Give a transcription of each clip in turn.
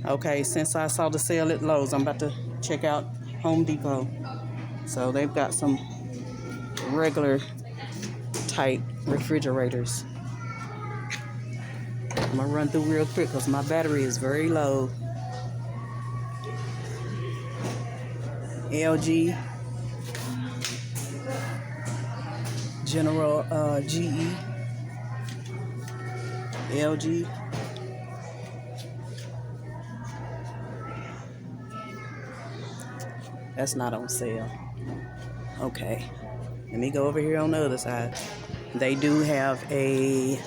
Okay, since I saw the sale at Lowe's, I'm about to check out Home Depot. So they've got some regular type refrigerators. I'm gonna run through real quick because my battery is very low. LG, General, GE, LG. That's not on sale. Okay, let me go over here on the other side. They do have a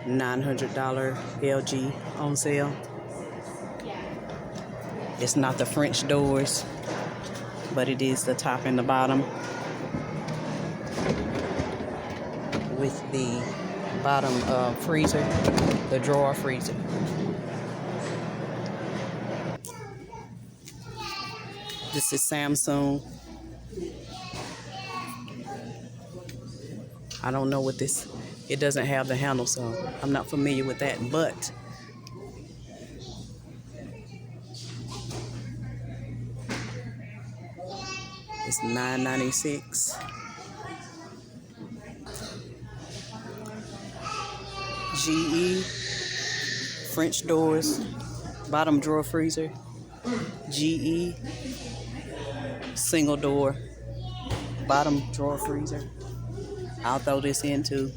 $900 LG on sale. It's not the French doors, but it is the top and the bottom with the bottom freezer, the drawer freezer. This is Samsung. I don't know what this, it doesn't have the handle, so I'm not familiar with that, but it's $9.96. GE, French doors, bottom drawer freezer. GE, single door, bottom drawer freezer. I'll throw this in too.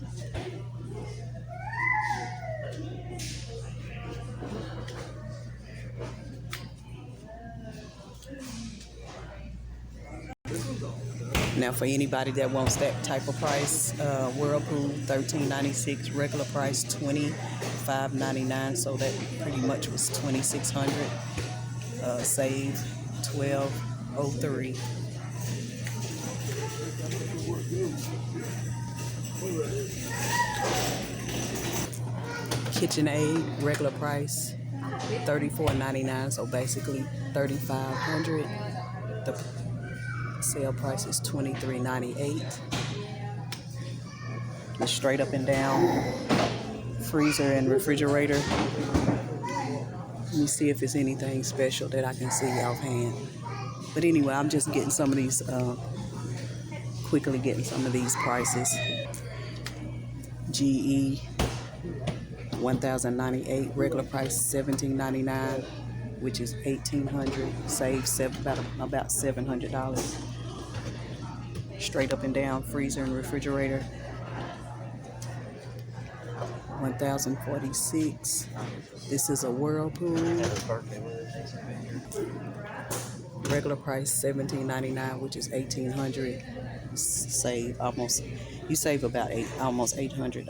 Now for anybody that wants that type of price, Whirlpool $13.96, regular price $25.99, so that pretty much was $2,600. Save $12.03. KitchenAid regular price $34.99, so basically $3,500. The sale price is $23.98. The straight up and down freezer and refrigerator. Let me see if it's anything special that I can see offhand. But anyway, I'm just getting some of these, quickly getting some of these prices. GE $1,098, regular price $1,799, which is $1,800. Save about $700. Straight up and down freezer and refrigerator $1,046. This is a Whirlpool. Regular price $1,799, which is $1,800. You save about almost $800.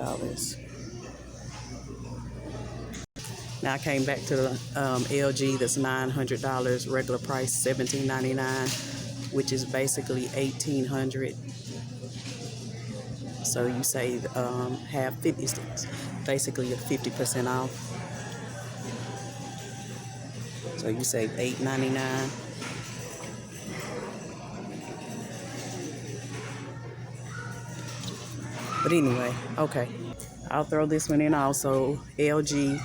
Now I came back to the LG. That's $900. Regular price $1,799, which is basically $1,800. So you save half, 50 cents, basically a 50% off. So you save $8.99. But anyway, okay, I'll throw this one in also. LG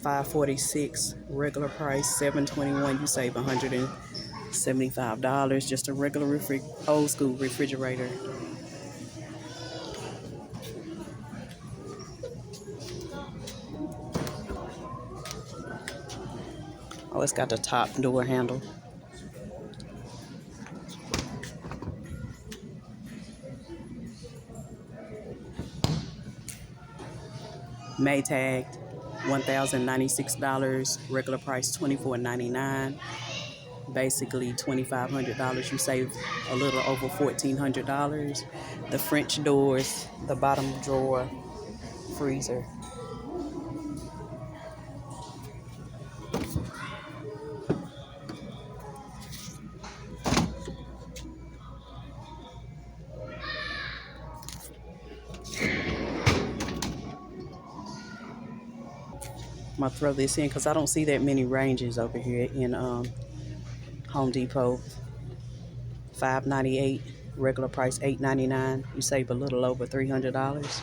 546, regular price $721. You save $175. Just a regular old school refrigerator. Oh, it's got the top door handle. Maytag $1,096, regular price $24.99. Basically $2,500. You save a little over $1,400. The French doors, the bottom drawer freezer. I'm gonna throw this in because I don't see that many ranges over here in Home Depot. $5.98, regular price $8.99. You save a little over $300.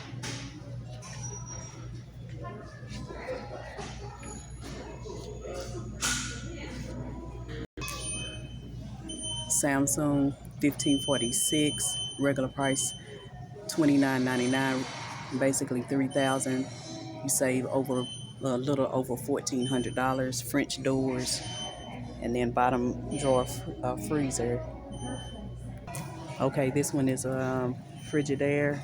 Samsung 1546, regular price $29.99, basically $3,000. You save over a little over $1,400. French doors, and then bottom drawer freezer. Okay, this one is Frigidaire,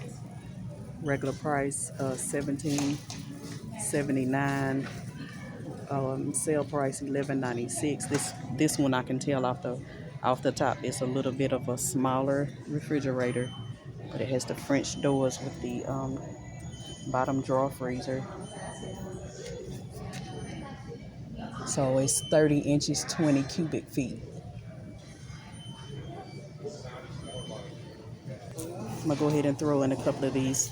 regular price $17.79. Sale price $11.96. This one I can tell off the top. It's a little bit of a smaller refrigerator, but it has the French doors with the bottom drawer freezer. So it's 30 inches, 20 cubic feet. I'm gonna go ahead and throw in a couple of these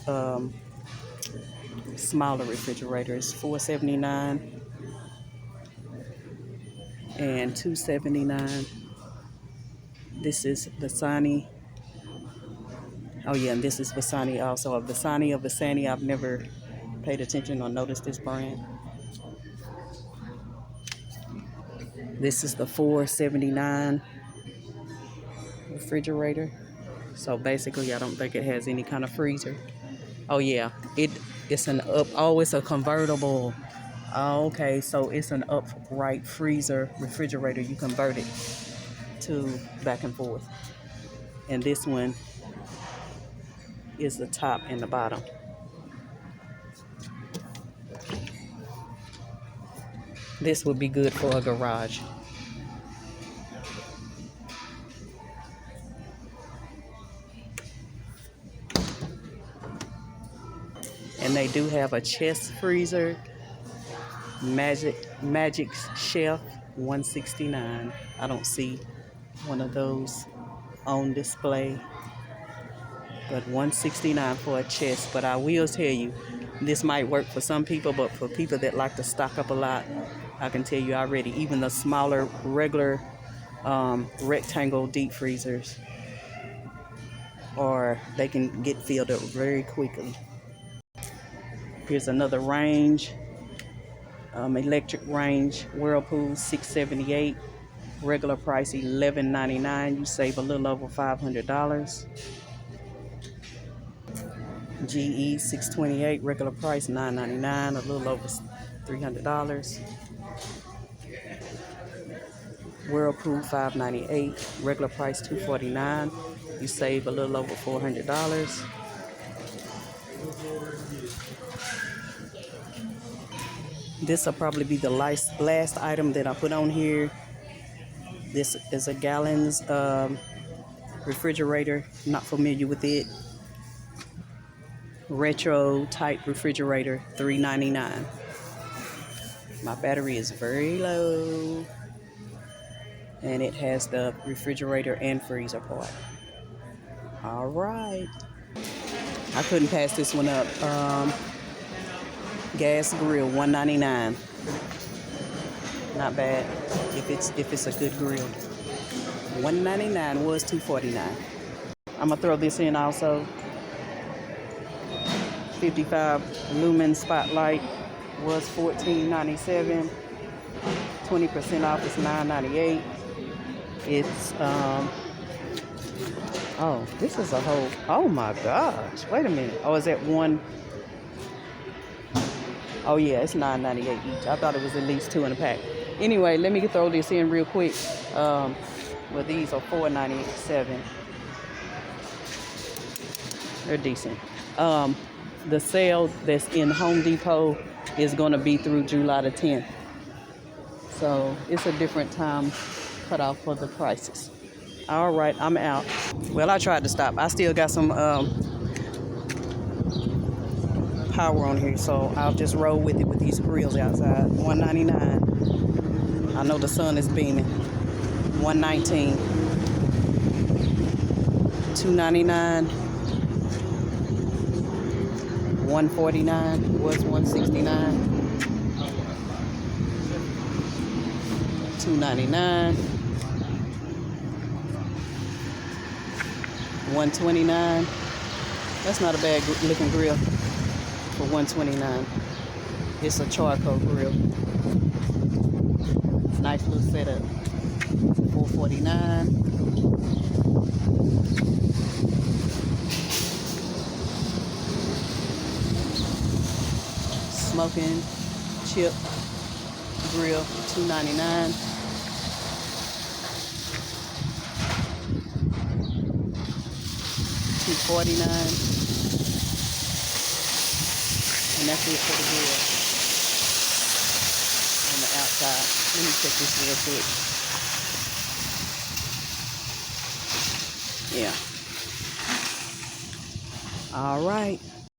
smaller refrigerators, $4.79 and $2.79. This is Visani. Oh yeah, and this is Visani also. A Visani, I've never paid attention or noticed this brand. This is the $4.79 refrigerator. So basically, I don't think it has any kind of freezer. Oh yeah, it's an it's a convertible. Oh, okay, so it's an upright freezer refrigerator. You convert it to back and forth. And this one is the top and the bottom. This would be good for a garage. And they do have a chest freezer, Magic Chef, $169. I don't see one of those on display, but $169 for a chest. But I will tell you, this might work for some people, but for people that like to stock up a lot, I can tell you already, even the smaller, regular rectangle deep freezers, or they can get filled up very quickly. Here's another range, electric range, Whirlpool, $678, regular price $11.99. You save a little over $500. GE 628, regular price $9.99, a little over $300. Whirlpool 598, regular price $249. You save a little over $400. This will probably be the last item that I put on here. This is a Gallons refrigerator. Not familiar with it. Retro type refrigerator, $3.99. My battery is very low, and it has the refrigerator and freezer part. All right, I couldn't pass this one up. Gas grill, $1.99. Not bad if it's a good grill. $1.99 was $2.49. I'm gonna throw this in also. 55 lumen spotlight was $14.97. 20% off is $9.98. It's oh, this is a whole, oh my gosh, wait a minute. Oh, is that one? Oh yeah, it's $9.98 each. I thought it was at least 2 in a pack. Anyway, let me throw this in real quick. Well, these are $4.97. They're decent. The sale that's in Home Depot is going to be through July the 10th. So it's a different time cut off for the prices. All right, I'm out. Well, I tried to stop. I still got some power on here, so I'll just roll with it with these grills outside. $1.99. I know the sun is beaming. $1.19. $2.99. $1.49 was $1.69. $2.99. $1.29. That's not a bad looking grill for $1.29. It's a charcoal grill. Nice little setup. $4.49. Smoking chip grill, $2.99. $2.49. And that's it for the grill on the outside. Let me check this real quick. Yeah. All right.